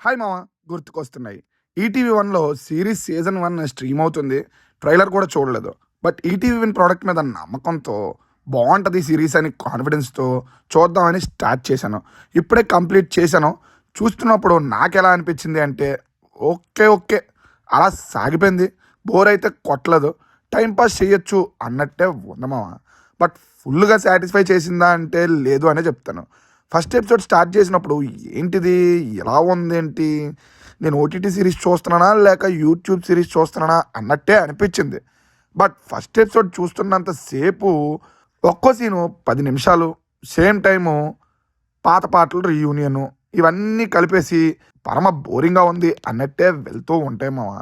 Hi మామ, గుర్తుకొస్తున్నాయి. ETV వన్లో సిరీస్ సీజన్ 1 స్ట్రీమ్ అవుతుంది. ట్రైలర్ కూడా చూడలేదు. బట్ ఈటీవీ వన్ ప్రోడక్ట్ మీద నమ్మకంతో బాగుంటుంది సిరీస్ అని కాన్ఫిడెన్స్తో చూద్దామని స్టార్ట్ చేశాను. ఇప్పుడే కంప్లీట్ చేశాను. చూస్తున్నప్పుడు నాకు ఎలా అనిపించింది అంటే ఓకే ఓకే అలా సాగిపోయింది. బోర్ అయితే కొట్టలేదు, టైంపాస్ చేయొచ్చు అన్నట్టే ఉంది మామ. బట్ ఫుల్గా సాటిస్ఫై చేసిందా అంటే లేదు అనే చెప్తాను. ఫస్ట్ ఎపిసోడ్ స్టార్ట్ చేసినప్పుడు ఏంటిది ఎలా ఉందేంటి, నేను ఓటీటీ సిరీస్ చూస్తున్నానా లేక యూట్యూబ్ సిరీస్ చూస్తున్నానా అన్నట్టే అనిపించింది. బట్ ఫస్ట్ ఎపిసోడ్ చూస్తున్నంతసేపు ఒక్కో సీను 10 నిమిషాలు, సేమ్ టైము పాత పాటలు రీయూనియను ఇవన్నీ కలిపేసి పరమ బోరింగ్గా ఉంది అన్నట్టే వెళ్తూ ఉంటాయి మామ.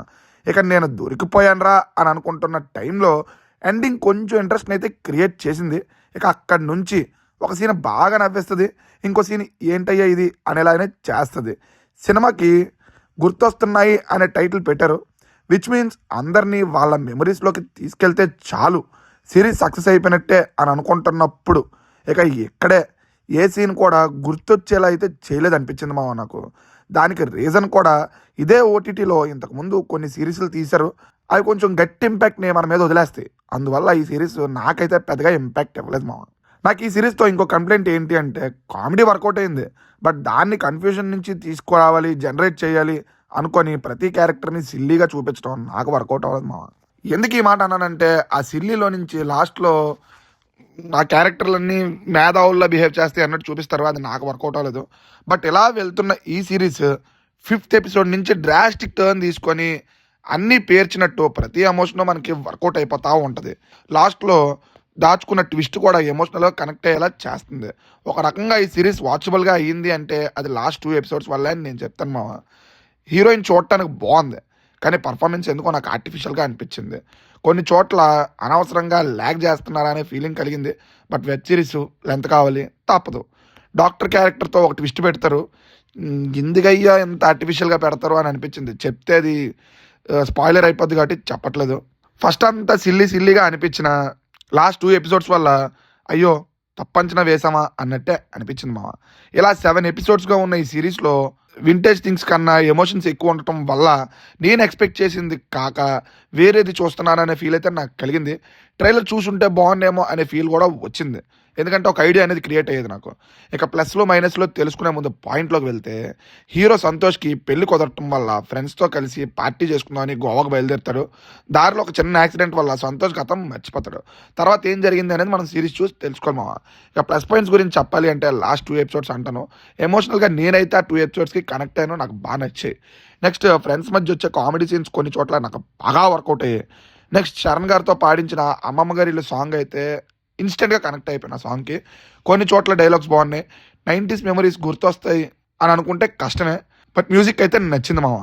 ఇక నేను దొరికిపోయానరా అని అనుకుంటున్న టైంలో ఎండింగ్ కొంచెం ఇంట్రెస్ట్ అయితే క్రియేట్ చేసింది. ఇక అక్కడి నుంచి ఒక సీన్ బాగా నవ్వేస్తుంది, ఇంకో సీన్ ఏంటయ్యా ఇది అనేలానే చేస్తుంది. సినిమాకి గుర్తొస్తున్నాయి అనే టైటిల్ పెట్టారు, విచ్ మీన్స్ అందరినీ వాళ్ళ మెమరీస్లోకి తీసుకెళ్తే చాలు సిరీస్ సక్సెస్ అయిపోయినట్టే అని అనుకుంటున్నప్పుడు ఇక ఇక్కడే ఏ సీన్ కూడా గుర్తొచ్చేలా అయితే చేయలేదు అనిపించింది మామ నాకు. దానికి రీజన్ కూడా ఇదే ఓటీటీలో ఇంతకుముందు కొన్ని సిరీస్లు తీశారు, అవి కొంచెం గట్టి ఇంపాక్ట్ని మన మీద వదిలేస్తాయి. అందువల్ల ఈ సిరీస్ నాకైతే పెద్దగా ఇంపాక్ట్ ఇవ్వలేదు మామ. నాకు ఈ సిరీస్తో ఇంకో కంప్లైంట్ ఏంటి అంటే కామెడీ వర్కౌట్ అయింది, బట్ దాన్ని కన్ఫ్యూజన్ నుంచి తీసుకురావాలి, జనరేట్ చేయాలి అనుకొని ప్రతి క్యారెక్టర్ని సిల్లీగా చూపించడం నాకు వర్కౌట్ అవ్వదు మామ. ఎందుకు ఈ మాట అన్నానంటే ఆ సిల్లీలో నుంచి లాస్ట్లో ఆ క్యారెక్టర్లన్నీ మేధావుల్లో బిహేవ్ చేస్తే అన్నట్టు చూపిస్తారు, అది నాకు వర్కౌట్ అవ్వలేదు. బట్ ఇలా వెళ్తున్న ఈ సిరీస్ 5th ఎపిసోడ్ నుంచి డ్రాస్టిక్ టర్న్ తీసుకొని అన్నీ పేర్చినట్టు ప్రతి ఎమోషన్లో మనకి వర్కౌట్ అయిపోతూ ఉంటుంది. లాస్ట్లో దాచుకున్న ట్విస్ట్ కూడా ఎమోషనల్గా కనెక్ట్ అయ్యేలా చేస్తుంది. ఒక రకంగా ఈ సిరీస్ వాచబుల్గా అయ్యింది అంటే అది లాస్ట్ 2 ఎపిసోడ్స్ వల్లే అని నేను చెప్తాను మామ. హీరోయిన్ చూడటానికి బాగుంది, కానీ పర్ఫార్మెన్స్ ఎందుకో నాకు ఆర్టిఫిషియల్గా అనిపించింది. కొన్ని చోట్ల అనవసరంగా ల్యాగ్ చేస్తున్నారా అనే ఫీలింగ్ కలిగింది. బట్ వెబ్ సిరీస్ లెంత్ కావాలి, తప్పదు. డాక్టర్ క్యారెక్టర్తో ఒక ట్విస్ట్ పెడతారు, ఎందుకయ్యా ఎంత ఆర్టిఫిషియల్గా పెడతారు అని అనిపించింది. చెప్తే అది స్పాయిలర్ అయిపోద్ది కాబట్టి చెప్పట్లేదు. ఫస్ట్ అంతా సిల్లీగా అనిపించిన లాస్ట్ 2 ఎపిసోడ్స్ వల్ల అయ్యో తప్పంచనా వేసామా అన్నట్టే అనిపించింది మామ. ఇలా 7 ఎపిసోడ్స్గా ఉన్న ఈ సిరీస్లో వింటేజ్ థింగ్స్ కన్నా ఎమోషన్స్ ఎక్కువ ఉండటం వల్ల నేను ఎక్స్పెక్ట్ చేసింది కాక వేరేది చూస్తున్నాననే ఫీల్ అయితే నాకు కలిగింది. ట్రైలర్ చూసుంటే బాగుండేమో అనే ఫీల్ కూడా వచ్చింది, ఎందుకంటే ఒక ఐడియా అనేది క్రియేట్ అయ్యేది నాకు. ఇక ప్లస్లో మైనస్లో తెలుసుకునే ముందు పాయింట్లోకి వెళ్తే హీరో సంతోష్కి పెళ్లి కుదరటం వల్ల ఫ్రెండ్స్తో కలిసి పార్టీ చేసుకుందామని గోవాకు బయలుదేరుతారు. దారిలో ఒక చిన్న యాక్సిడెంట్ వల్ల సంతోష్ గతం మర్చిపోతాడు. తర్వాత ఏం జరిగింది అనేది మనం సిరీస్ చూసి తెలుసుకోమా. ఇక ప్లస్ పాయింట్స్ గురించి చెప్పాలి అంటే లాస్ట్ 2 ఎపిసోడ్స్ అంటాను. ఎమోషనల్గా నేనైతే ఆ 2 ఎపిసోడ్స్కి కనెక్ట్ అయ్యాను, నాకు బాగా నచ్చాయి. నెక్స్ట్ ఫ్రెండ్స్ మధ్య వచ్చే కామెడీ సీన్స్ కొన్ని చోట్ల నాకు బాగా వర్కౌట్ అయ్యాయి. నెక్స్ట్ చరణ్ గారితో పాడించిన అమ్మమ్మ గారి సాంగ్ అయితే ఇన్స్టెంట్గా కనెక్ట్ అయిపోయిన సాంగ్కి. కొన్ని చోట్ల డైలాగ్స్ బాగున్నాయి, 90s మెమరీస్ గుర్తొస్తాయి అని అనుకుంటే కష్టమే. బట్ మ్యూజిక్ అయితే నచ్చింది మామ.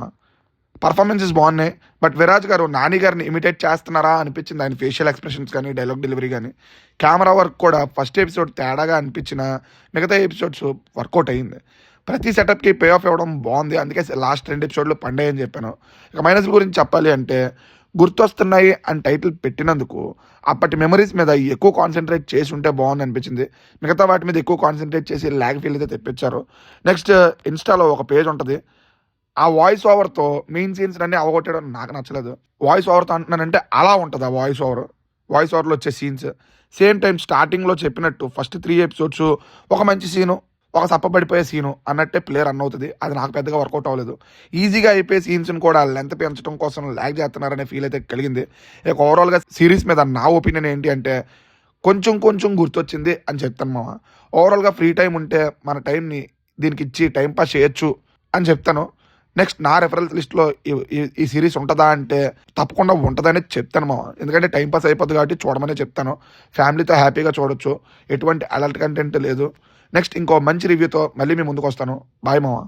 పర్ఫార్మెన్సెస్ బాగున్నాయి, బట్ విరాజ్ గారు నాని గారిని ఇమిటేట్ చేస్తున్నారా అనిపించింది. ఆయన ఫేషియల్ ఎక్స్ప్రెషన్స్ కానీ డైలాగ్ డెలివరీ కానీ కెమెరా వర్క్ కూడా ఫస్ట్ ఎపిసోడ్ తేడాగా అనిపించిన మిగతా ఎపిసోడ్స్ వర్కౌట్ అయ్యింది. ప్రతి సెటప్కి పే ఆఫ్ ఇవ్వడం బాగుంది, అందుకే లాస్ట్ 2 ఎపిసోడ్లు పండాయి అని చెప్పాను. ఇక మైనస్ గురించి చెప్పాలి అంటే గుర్తొస్తున్నాయి అని టైటిల్ పెట్టినందుకు అప్పటి మెమరీస్ మీద ఎక్కువ కాన్సన్ట్రేట్ చేసి ఉంటే బాగుంది అనిపించింది. మిగతా వాటి మీద ఎక్కువ కాన్సన్ట్రేట్ చేసి ల్యాగ్ ఫీల్ అయితే తెప్పించారు. నెక్స్ట్ ఇన్స్టాలో ఒక పేజ్ ఉంటుంది, ఆ వాయిస్ ఓవర్తో మెయిన్ సీన్స్ అన్నీ అవగొట్టడం నాకు నచ్చలేదు. వాయిస్ ఓవర్తో అంటున్నానంటే అలా ఉంటుంది ఆ వాయిస్ ఓవర్లో వచ్చే సీన్స్. సేమ్ టైం స్టార్టింగ్లో చెప్పినట్టు ఫస్ట్ 3 ఎపిసోడ్స్ ఒక మంచి సీను, ఒక సప్పబడిపోయే సీను అన్నట్టే ప్లే రన్ అవుతుంది. అది నాకు పెద్దగా వర్కౌట్ అవ్వలేదు. ఈజీగా అయిపోయే సీన్స్ని కూడా లెంత్ పెంచడం కోసం ల్యాగ్ చేస్తున్నారనే ఫీల్ అయితే కలిగింది. ఇక ఓవరాల్గా సిరీస్ మీద నా ఒపీనియన్ ఏంటి అంటే కొంచెం గుర్తొచ్చింది అని చెప్తాను మామ. ఓవరాల్గా ఫ్రీ టైం ఉంటే మన టైంని దీనికి ఇచ్చి టైంపాస్ చేయొచ్చు అని చెప్తాను. నెక్స్ట్ నా రెఫరెన్స్ లిస్ట్లో ఈ సిరీస్ ఉంటుందా అంటే తప్పకుండా ఉంటుందని చెప్తాను మామ, ఎందుకంటే టైంపాస్ అయిపోద్ది కాబట్టి చూడమనే చెప్తాను. ఫ్యామిలీతో హ్యాపీగా చూడొచ్చు, ఎటువంటి అలర్ట్ కంటెంట్ లేదు. నెక్స్ట్ ఇంకో మంచి రివ్యూతో మళ్ళీ మీ ముందుకు వస్తాను. బాయ్ మామ.